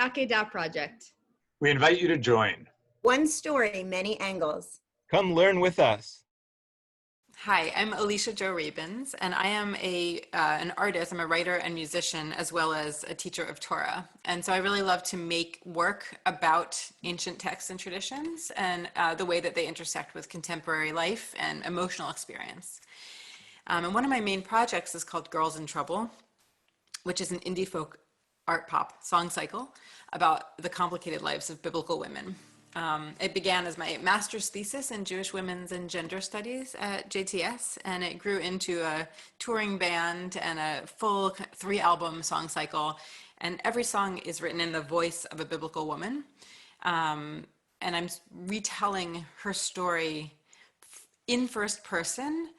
Akedah Project. We invite you to join. One story, many angles. Come learn with us. Hi, I'm Alicia Jo Rabins, and I am an artist. I'm a writer and musician, as well as a teacher of Torah. And so I really love to make work about ancient texts and traditions and the way that they intersect with contemporary life and emotional experience. And one of my main projects is called Girls in Trouble, which is an indie folk art pop song cycle about the complicated lives of biblical women. It began as my master's thesis in Jewish women's and gender studies at JTS, and it grew into a touring band and a full 3-album song cycle. And every song is written in the voice of a biblical woman. And I'm retelling her story in first person,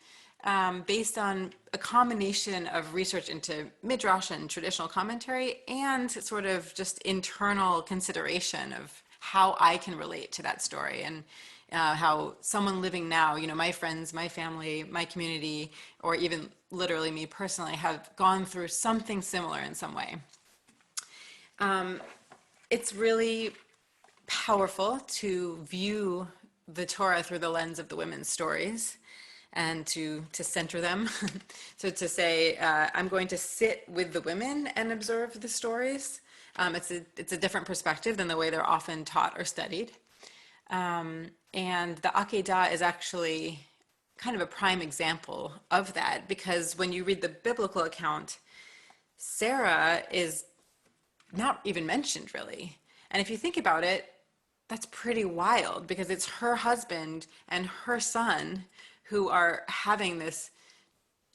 based on a combination of research into midrash and traditional commentary and sort of just internal consideration of how I can relate to that story and how someone living now, you know, my friends, my family, my community, or even literally me personally have gone through something similar in some way. It's really powerful to view the Torah through the lens of the women's stories and to center them. So to say, I'm going to sit with the women and observe the stories. It's a different perspective than the way they're often taught or studied. And the Akedah is actually kind of a prime example of that, because when you read the biblical account, Sarah is not even mentioned really. And if you think about it, that's pretty wild, because it's her husband and her son who are having this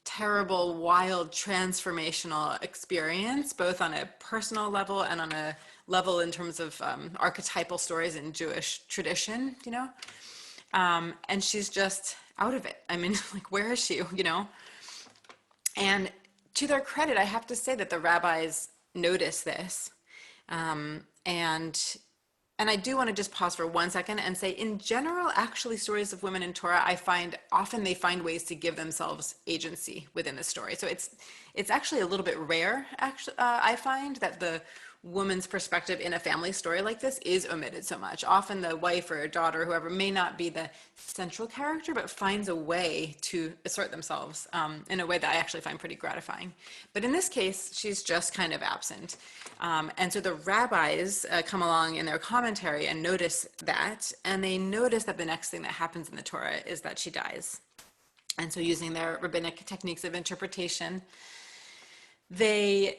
terrible, wild, transformational experience, both on a personal level and on a level in terms of archetypal stories in Jewish tradition, you know? And she's just out of it. I mean, like, where is she, you know? And to their credit, I have to say that the rabbis notice this. And I do want to just pause for 1 second and say, in general, actually, stories of women in Torah, I find often they find ways to give themselves agency within the story. So it's actually a little bit rare, actually, I find, that the woman's perspective in a family story like this is omitted so much. Often the wife or daughter, whoever, may not be the central character, but finds a way to assert themselves in a way that I actually find pretty gratifying. But in this case, she's just kind of absent. And so the rabbis come along in their commentary and notice that, and they notice that the next thing that happens in the Torah is that she dies. And so using their rabbinic techniques of interpretation, they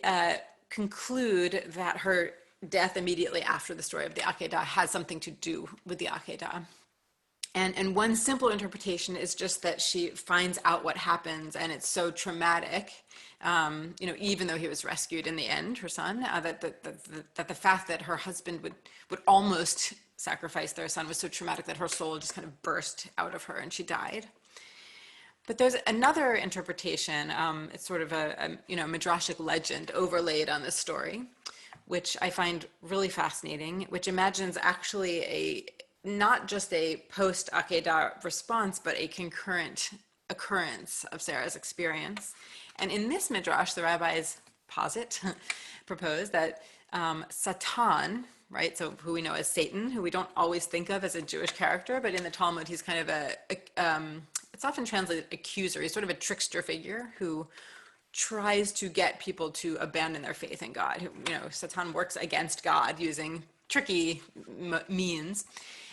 conclude that her death immediately after the story of the Akedah has something to do with the Akedah. And one simple interpretation is just that she finds out what happens, and it's so traumatic, you know, even though he was rescued in the end, her son, that the fact that her husband would almost sacrifice their son was so traumatic that her soul just kind of burst out of her and she died. But there's another interpretation. It's sort of a midrashic legend overlaid on this story, which I find really fascinating, which imagines actually not just a post-Akedah response, but a concurrent occurrence of Sarah's experience. And in this midrash, the rabbis propose that Satan, right, so who we know as Satan, who we don't always think of as a Jewish character, but in the Talmud, he's kind of it's often translated accuser. He's sort of a trickster figure who tries to get people to abandon their faith in God. You know, Satan works against God using tricky means.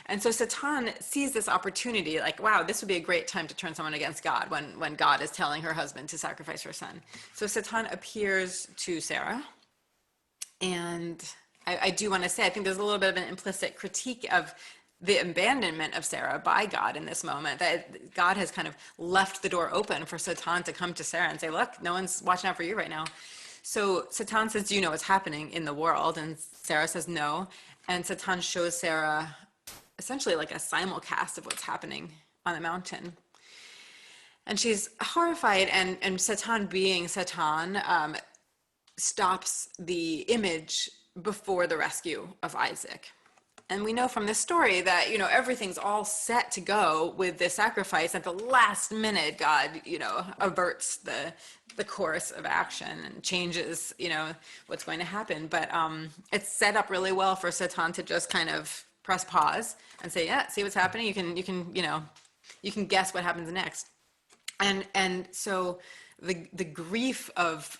And so Satan sees this opportunity, like, wow, this would be a great time to turn someone against God when God is telling her husband to sacrifice her son. So Satan appears to Sarah. And I do want to say, I think there's a little bit of an implicit critique of the abandonment of Sarah by God in this moment, that God has kind of left the door open for Satan to come to Sarah and say, look, no one's watching out for you right now. So Satan says, do you know what's happening in the world? And Sarah says no. And Satan shows Sarah essentially like a simulcast of what's happening on the mountain. And she's horrified, and Satan, being Satan, stops the image before the rescue of Isaac. And we know from this story that, everything's all set to go with this sacrifice. At the last minute, God, averts the course of action and changes, what's going to happen. But it's set up really well for Satan to just kind of press pause and say, yeah, see what's happening. You can guess what happens next. And so the grief of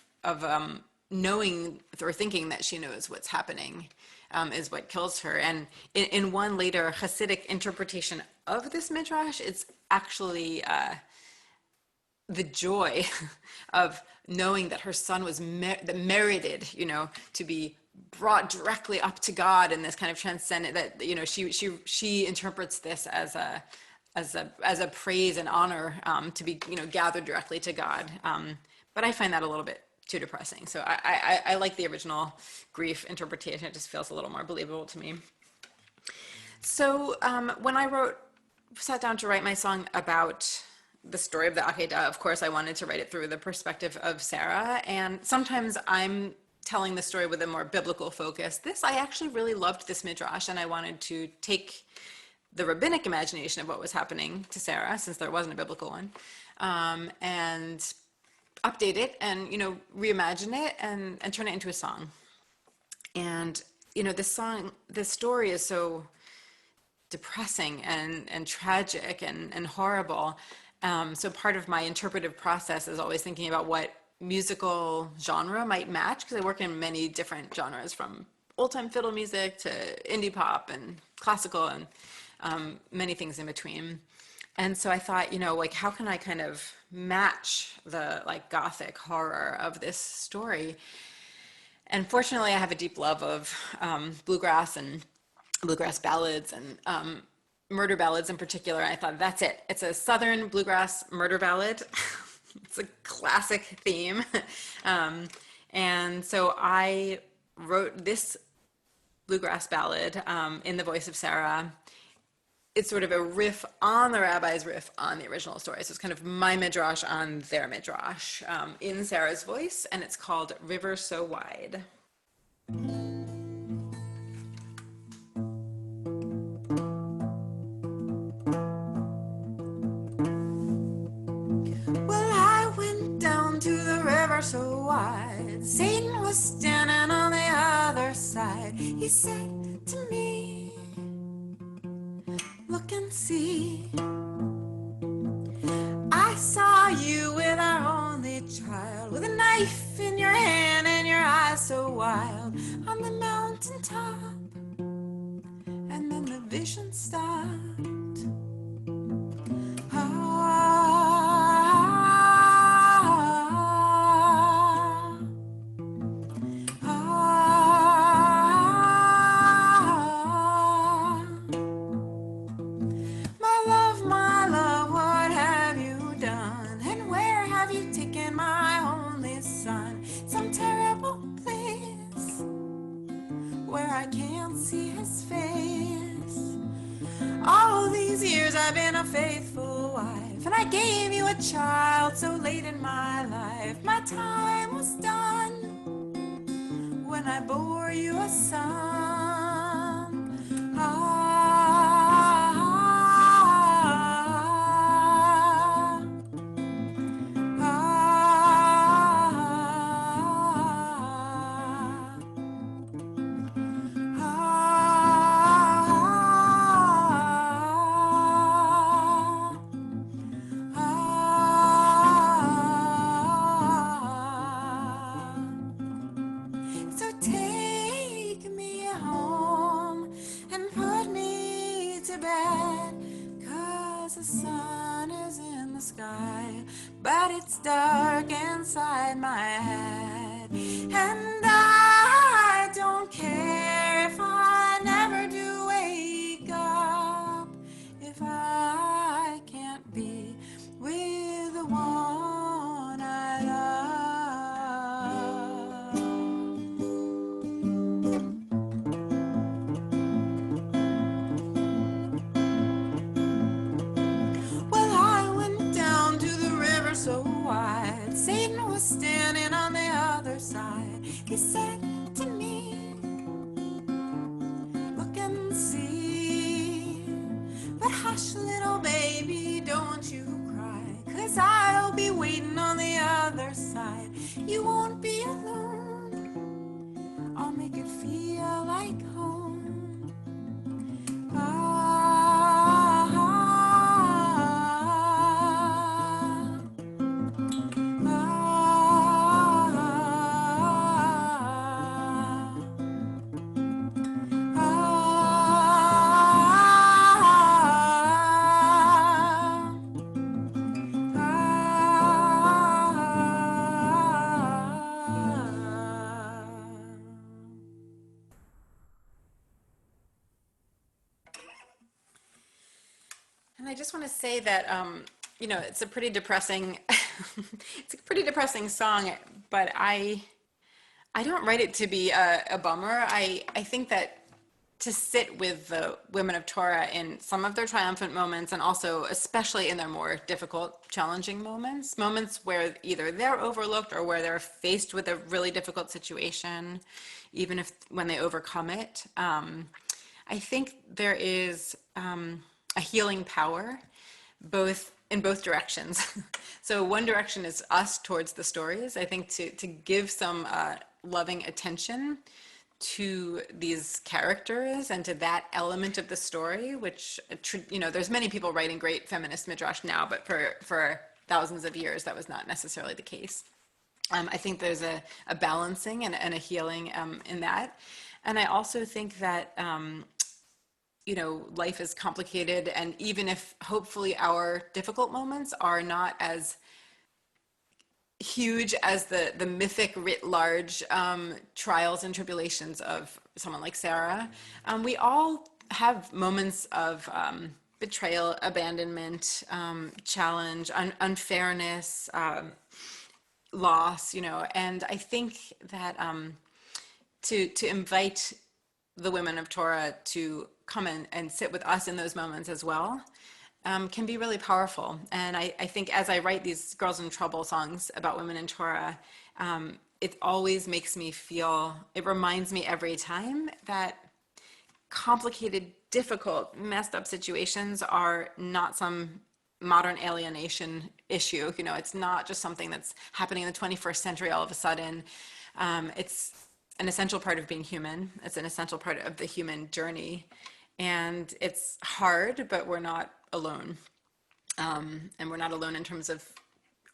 knowing or thinking that she knows what's happening is what kills her. And in one later Hasidic interpretation of this midrash, it's actually the joy of knowing that her son was merited, to be brought directly up to God in this kind of transcendent, that she interprets this as a praise and honor, to be gathered directly to God. But I find that a little bit too depressing. So I like the original grief interpretation. It just feels a little more believable to me. So when I sat down to write my song about the story of the Akedah, of course, I wanted to write it through the perspective of Sarah. And sometimes I'm telling the story with a more biblical focus. I actually really loved this midrash, and I wanted to take the rabbinic imagination of what was happening to Sarah, since there wasn't a biblical one, and update it and, reimagine it and turn it into a song. And, this story is so depressing and tragic and horrible. So part of my interpretive process is always thinking about what musical genre might match, because I work in many different genres, from old-time fiddle music to indie pop and classical and many things in between. And so I thought, how can I kind of match the gothic horror of this story? And fortunately, I have a deep love of bluegrass and bluegrass ballads and murder ballads in particular. I thought, that's it. It's a Southern bluegrass murder ballad. It's a classic theme. And so I wrote this bluegrass ballad in the voice of Sarah. It's sort of a riff on the rabbi's riff on the original story. So it's kind of my midrash on their midrash in Sarah's voice, and it's called River So Wide. Well, I went down to the river so wide. Satan was standing on the other side. He said to me, look and see. I saw you with our only child, with a knife in your hand and your eyes so wild, on the mountain top. And then the vision stopped. I've been a faithful wife, and I gave you a child so late in my life. My time was done when I bore you a son. But it's dark inside my head, and I don't care if I never do wake up, if I can't be with the one I love. Well, I went down to the river so wide. Satan was standing on the other side. He said to me, look and see. Hush, little baby, don't you cry, 'cause I'll be waiting on the other side. You won't be alone. I'll make it feel like home. And I just want to say that, it's a pretty depressing, it's a pretty depressing song, but I don't write it to be a bummer. I think that to sit with the women of Torah in some of their triumphant moments, and also especially in their more difficult, challenging moments where either they're overlooked or where they're faced with a really difficult situation, even if when they overcome it, I think there is a healing power in both directions. So one direction is us towards the stories. I think to give some loving attention to these characters and to that element of the story, which, there's many people writing great feminist midrash now, but for thousands of years, that was not necessarily the case. I think there's a balancing and a healing in that. And I also think that, life is complicated, and even if hopefully our difficult moments are not as huge as the mythic writ large trials and tribulations of someone like Sarah, we all have moments of betrayal, abandonment, challenge, unfairness, loss, and I think that to invite the women of Torah to come and sit with us in those moments as well can be really powerful. And I think as I write these Girls in Trouble songs about women in Torah, it always makes me feel, it reminds me every time that complicated, difficult, messed up situations are not some modern alienation issue. It's not just something that's happening in the 21st century all of a sudden. It's an essential part of being human. It's an essential part of the human journey. And it's hard, but we're not alone. And we're not alone in terms of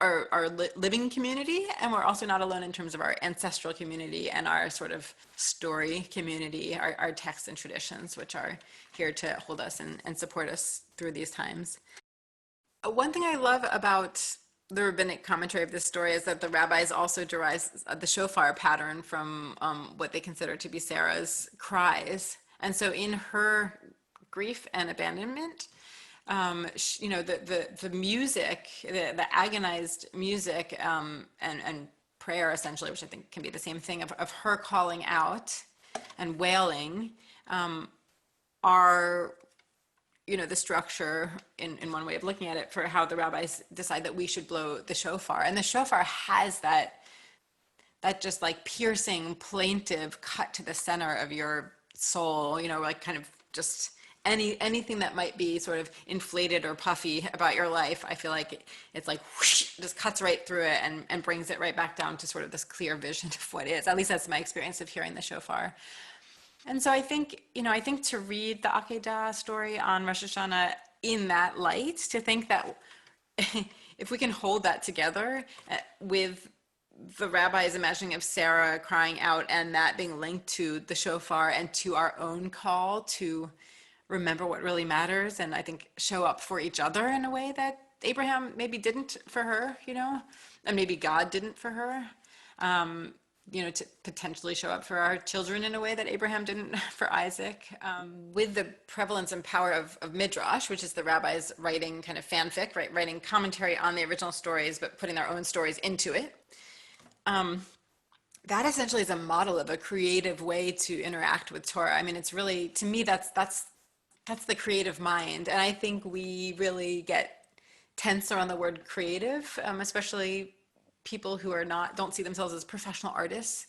our living community, and we're also not alone in terms of our ancestral community and our sort of story community, our texts and traditions, which are here to hold us and support us through these times. One thing I love about the rabbinic commentary of this story is that the rabbis also derive the shofar pattern from what they consider to be Sarah's cries. And so in her grief and abandonment, the music, the agonized music and prayer essentially, which I think can be the same thing, of her calling out and wailing are the structure in one way of looking at it for how the rabbis decide that we should blow the shofar. And the shofar has that just like piercing, plaintive cut to the center of your soul, like kind of just anything that might be sort of inflated or puffy about your life. I feel like it's like whoosh, just cuts right through it and brings it right back down to sort of this clear vision of what is. At least that's my experience of hearing the shofar. And so I think to read the Akedah story on Rosh Hashanah in that light, to think that if we can hold that together with the rabbi's imagining of Sarah crying out and that being linked to the shofar and to our own call to remember what really matters, and I think show up for each other in a way that Abraham maybe didn't for her, and maybe God didn't for her. To potentially show up for our children in a way that Abraham didn't for Isaac. With the prevalence and power of Midrash, which is the rabbis writing kind of fanfic, right? Writing commentary on the original stories, but putting their own stories into it. That essentially is a model of a creative way to interact with Torah. I mean, it's really, to me, that's the creative mind. And I think we really get tense around the word creative, especially people who don't see themselves as professional artists.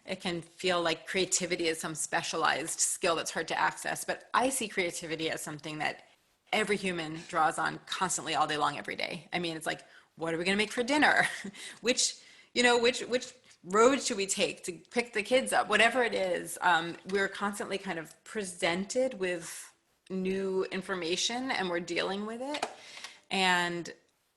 It can feel like creativity is some specialized skill that's hard to access, but I see creativity as something that every human draws on constantly all day long, every day. I mean, it's like, what are we going to make for dinner? which road should we take to pick the kids up? Whatever it is, we're constantly kind of presented with new information and we're dealing with it. And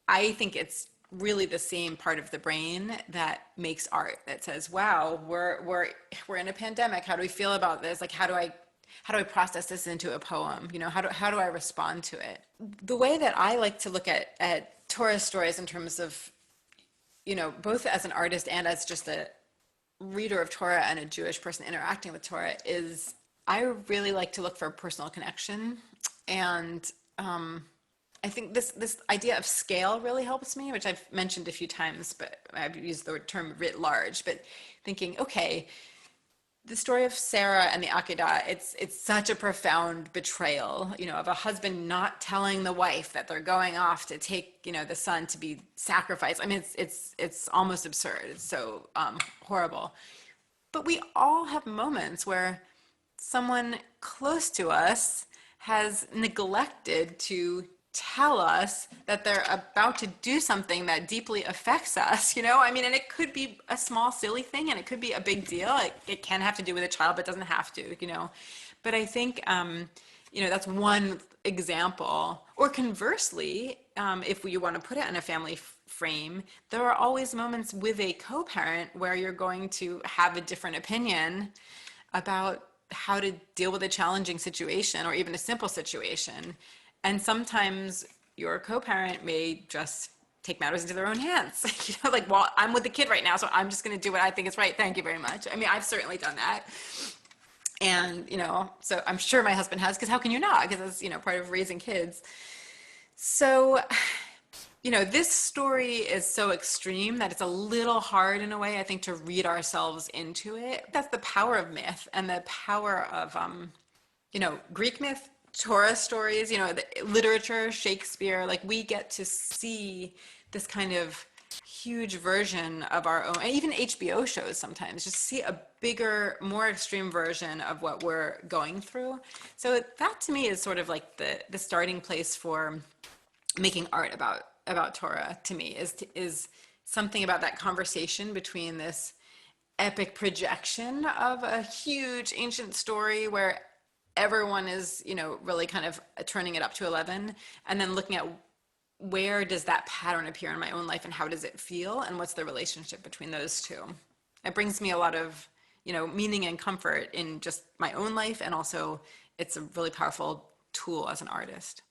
I think it's really the same part of the brain that makes art, that says, wow, we're in a pandemic. How do we feel about this? Like, how do I process this into a poem? You know, how do I respond to it? The way that I like to look at Torah stories in terms of, you know, both as an artist and as just a reader of Torah and a Jewish person interacting with Torah, is I really like to look for a personal connection. And I think this idea of scale really helps me, which I've mentioned a few times, but I've used the term writ large, but thinking, okay, the story of Sarah and the Akedah, it's such a profound betrayal, you know, of a husband not telling the wife that they're going off to take, you know, the son to be sacrificed. I mean, it's almost absurd. It's so horrible. But we all have moments where someone close to us has neglected to tell us that they're about to do something that deeply affects us, you know? I mean, and it could be a small, silly thing, and it could be a big deal. It can have to do with a child, but it doesn't have to, you know? But I think, you know, that's one example. Or conversely, if you want to put it in a family frame, there are always moments with a co-parent where you're going to have a different opinion about how to deal with a challenging situation or even a simple situation. And sometimes your co-parent may just take matters into their own hands. You know, like, well, I'm with the kid right now, so I'm just going to do what I think is right. Thank you very much. I mean, I've certainly done that. And, you know, so I'm sure my husband has, because how can you not? Because it's, you know, part of raising kids. So, you know, this story is so extreme that it's a little hard in a way, I think, to read ourselves into it. That's the power of myth and the power of, you know, Greek myth, Torah stories, you know, the literature, Shakespeare, like we get to see this kind of huge version of our own, and even HBO shows sometimes, just see a bigger, more extreme version of what we're going through. So that to me is sort of like the starting place for making art about Torah, to me, is something about that conversation between this epic projection of a huge ancient story where everyone is, you know, really kind of turning it up to 11, and then looking at where does that pattern appear in my own life and how does it feel and what's the relationship between those two. It brings me a lot of, you know, meaning and comfort in just my own life, and also it's a really powerful tool as an artist.